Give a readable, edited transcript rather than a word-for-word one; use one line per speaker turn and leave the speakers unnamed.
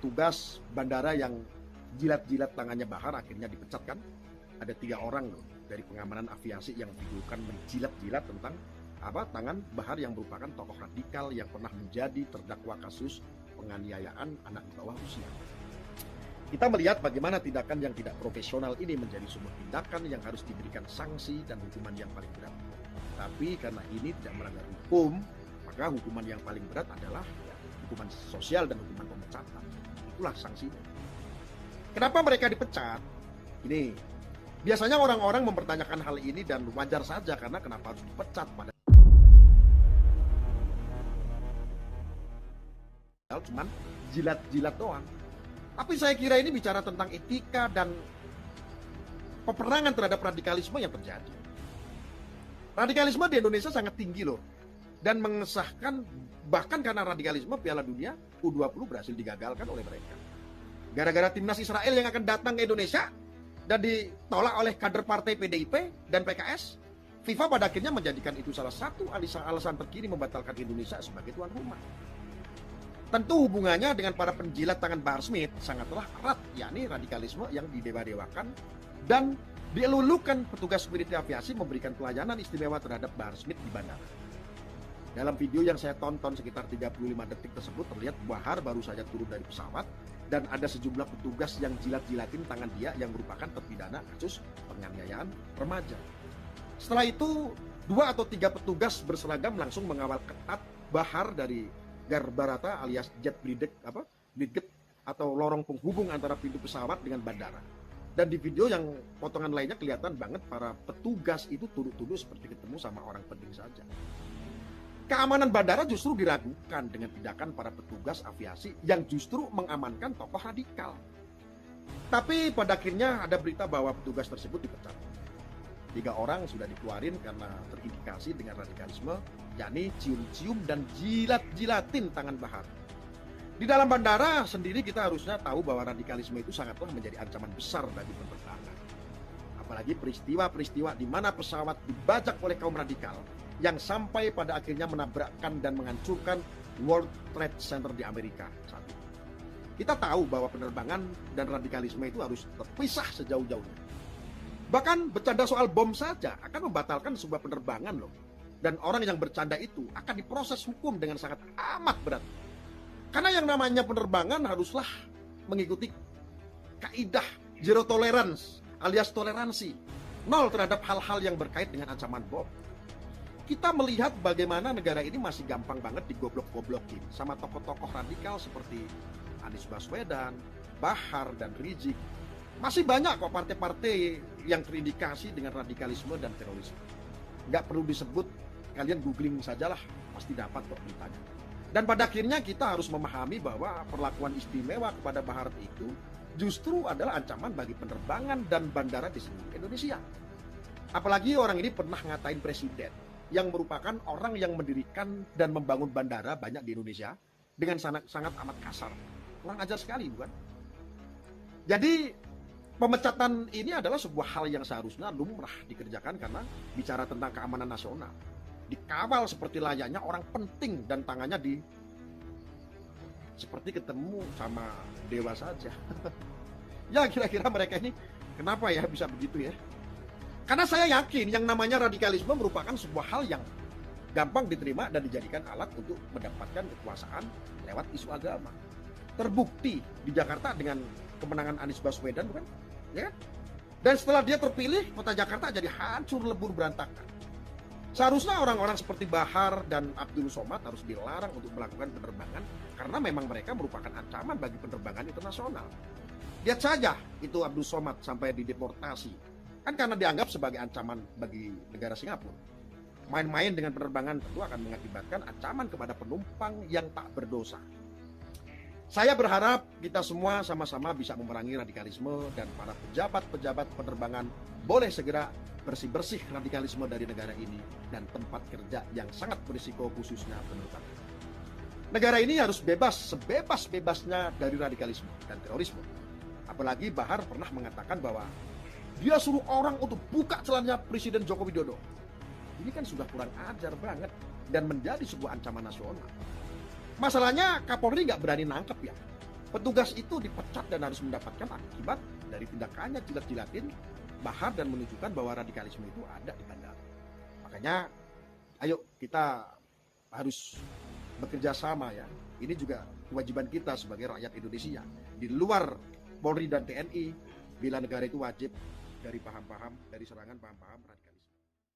petugas bandara yang jilat-jilat tangannya Bahar akhirnya dipecat kan. Ada 3 orang loh dari pengamanan aviasi yang videokan menjilat-jilat tentang tangan Bahar yang merupakan tokoh radikal yang pernah menjadi terdakwa kasus penganiayaan anak di bawah usia. Kita melihat bagaimana tindakan yang tidak profesional ini menjadi sebuah tindakan yang harus diberikan sanksi dan hukuman yang paling berat. Tapi karena ini tidak melanggar hukum, maka hukuman yang paling berat adalah hukuman sosial dan hukuman pemecatan. Itulah sanksinya. Kenapa mereka dipecat? Ini biasanya orang-orang mempertanyakan hal ini dan wajar saja karena kenapa harus dipecat padahal cuman jilat-jilat doang. Tapi saya kira ini bicara tentang etika dan peperangan terhadap radikalisme yang terjadi. Radikalisme di Indonesia sangat tinggi loh. Dan mengesahkan bahkan karena radikalisme Piala Dunia U20 berhasil digagalkan oleh mereka. Gara-gara timnas Israel yang akan datang ke Indonesia dan ditolak oleh kader partai PDIP dan PKS, FIFA pada akhirnya menjadikan itu salah satu alasan terkini membatalkan Indonesia sebagai tuan rumah. Tentu hubungannya dengan para penjilat tangan Bahar Smith sangatlah erat, yakni radikalisme yang didewa-dewakan dan dielulukan petugas militer aviasi memberikan pelayanan istimewa terhadap Bahar Smith di bandara. Dalam video yang saya tonton sekitar 35 detik tersebut terlihat Bahar baru saja turun dari pesawat dan ada sejumlah petugas yang jilat-jilatin tangan dia yang merupakan terpidana kasus penganiayaan remaja. Setelah itu 2 atau 3 petugas berseragam langsung mengawal ketat Bahar dari Garbarata alias jet bridget atau lorong penghubung antara pintu pesawat dengan bandara. Dan di video yang potongan lainnya kelihatan banget para petugas itu tunduk-tunduk seperti ketemu sama orang penting saja. Keamanan bandara justru diragukan dengan tindakan para petugas aviasi yang justru mengamankan tokoh radikal. Tapi pada akhirnya ada berita bahwa petugas tersebut dipecat. 3 orang sudah dikeluarin karena terindikasi dengan radikalisme, yakni cium-cium dan jilat-jilatin tangan Bahar. Di dalam bandara sendiri kita harusnya tahu bahwa radikalisme itu sangatlah menjadi ancaman besar bagi penerbangan. Apalagi peristiwa-peristiwa di mana pesawat dibajak oleh kaum radikal yang sampai pada akhirnya menabrakkan dan menghancurkan World Trade Center di Amerika saat itu. Kita tahu bahwa penerbangan dan radikalisme itu harus terpisah sejauh-jauhnya. Bahkan bercanda soal bom saja akan membatalkan sebuah penerbangan loh. Dan orang yang bercanda itu akan diproses hukum dengan sangat amat berat. Karena yang namanya penerbangan haruslah mengikuti kaidah zero tolerance alias toleransi. 0 terhadap hal-hal yang berkait dengan ancaman bom. Kita melihat bagaimana negara ini masih gampang banget digoblok-goblokin sama tokoh-tokoh radikal seperti Anies Baswedan, Bahar, dan Rizik. Masih banyak kok partai-partai yang terindikasi dengan radikalisme dan terorisme. Nggak perlu disebut, kalian googling sajalah, pasti dapat kok beritanya. Dan pada akhirnya kita harus memahami bahwa perlakuan istimewa kepada Bahar itu justru adalah ancaman bagi penerbangan dan bandara di seluruh Indonesia. Apalagi orang ini pernah ngatain presiden yang merupakan orang yang mendirikan dan membangun bandara banyak di Indonesia dengan sangat amat kasar. Kurang ajar sekali, bukan? Jadi pemecatan ini adalah sebuah hal yang seharusnya lumrah dikerjakan karena bicara tentang keamanan nasional. Dikawal seperti layaknya orang penting dan tangannya seperti ketemu sama dewa saja. Ya kira-kira mereka ini kenapa ya bisa begitu ya? Karena saya yakin yang namanya radikalisme merupakan sebuah hal yang gampang diterima dan dijadikan alat untuk mendapatkan kekuasaan lewat isu agama. Terbukti di Jakarta dengan kemenangan Anies Baswedan, bukan? Ya. Dan setelah dia terpilih, kota Jakarta jadi hancur lebur berantakan. Seharusnya orang-orang seperti Bahar dan Abdul Somad harus dilarang untuk melakukan penerbangan karena memang mereka merupakan ancaman bagi penerbangan internasional. Lihat saja itu Abdul Somad sampai dideportasi. Kan karena dianggap sebagai ancaman bagi negara Singapura. Main-main dengan penerbangan tentu akan mengakibatkan ancaman kepada penumpang yang tak berdosa. Saya berharap kita semua sama-sama bisa memerangi radikalisme dan para pejabat-pejabat penerbangan boleh segera bersih-bersih radikalisme dari negara ini dan tempat kerja yang sangat berisiko khususnya penerbangan. Negara ini harus bebas sebebas-bebasnya dari radikalisme dan terorisme. Apalagi Bahar pernah mengatakan bahwa dia suruh orang untuk buka celananya Presiden Joko Widodo. Ini kan sudah kurang ajar banget dan menjadi sebuah ancaman nasional. Masalahnya Kapolri nggak berani nangkep ya. Petugas itu dipecat dan harus mendapatkan akibat dari tindakannya jilat-jilatin Bahar dan menunjukkan bahwa radikalisme itu ada di bandara. Makanya, ayo kita harus bekerja sama ya. Ini juga kewajiban kita sebagai rakyat Indonesia. Di luar Polri dan TNI, bela negara itu wajib dari paham-paham, dari serangan paham-paham radikal.